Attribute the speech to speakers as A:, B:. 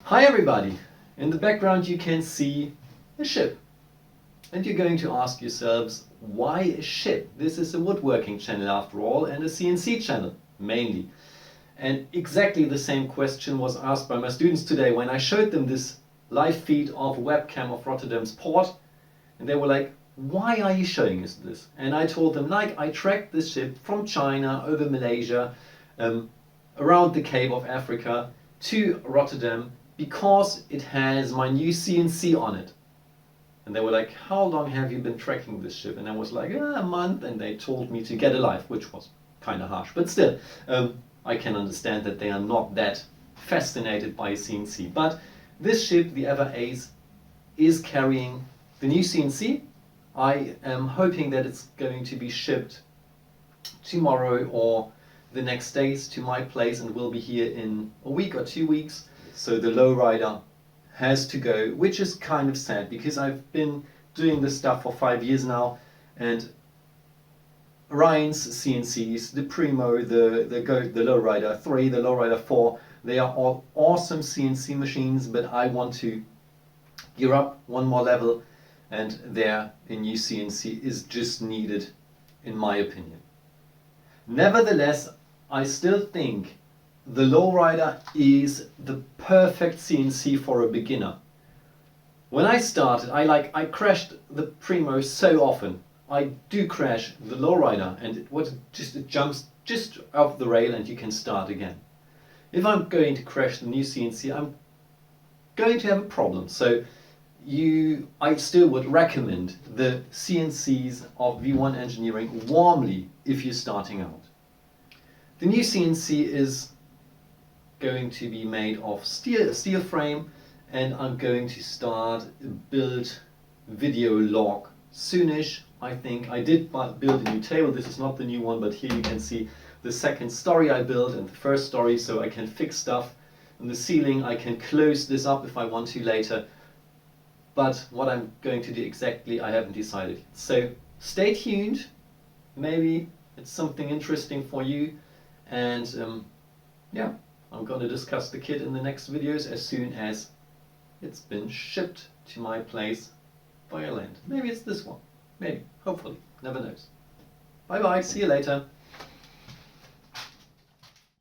A: Hi everybody! In the background you can see a ship. And you're going to ask yourselves, why a ship? This is a woodworking channel after all, and a CNC channel, mainly. And exactly the same question was asked by my students today when I showed them this live feed of a webcam of Rotterdam's port. And they were like, why are you showing us this? And I told them, like, I tracked this ship from China over Malaysia, around the Cape of Africa to Rotterdam, because it has my new CNC on it. And they were like, how long have you been tracking this ship? And I was like, a month. And they told me to get a life, which was kind of harsh. But still, I can understand that they are not that fascinated by CNC. But this ship, the Ever Ace, is carrying the new CNC. I am hoping that it's going to be shipped tomorrow or the next days to my place and will be here in a week or 2 weeks. So the LowRider has to go, which is kind of sad because I've been doing this stuff for 5 years now, and Ryan's CNCs, the Primo, the LowRider 3, the LowRider 4, they are all awesome CNC machines, but I want to gear up one more level, and there a new CNC is just needed, in my opinion. Nevertheless, I still think the LowRider is the perfect CNC for a beginner. When I started, I crashed the Primo so often. I do crash the LowRider, and it jumps just off the rail and you can start again. If I'm going to crash the new CNC, I'm going to have a problem. So I still would recommend the CNCs of V1 Engineering warmly if you're starting out. The new CNC is going to be made of steel frame, and I'm going to start a build video log soonish. I think I did build a new table. This is not the new one, but here you can see the second story I built and the first story, so I can fix stuff in the ceiling. I can close this up if I want to later, but what I'm going to do exactly I haven't decided. So stay tuned, maybe it's something interesting for you, and yeah, I'm going to discuss the kit in the next videos as soon as it's been shipped to my place via land. Maybe it's this one. Maybe. Hopefully. Never knows. Bye bye. See you later.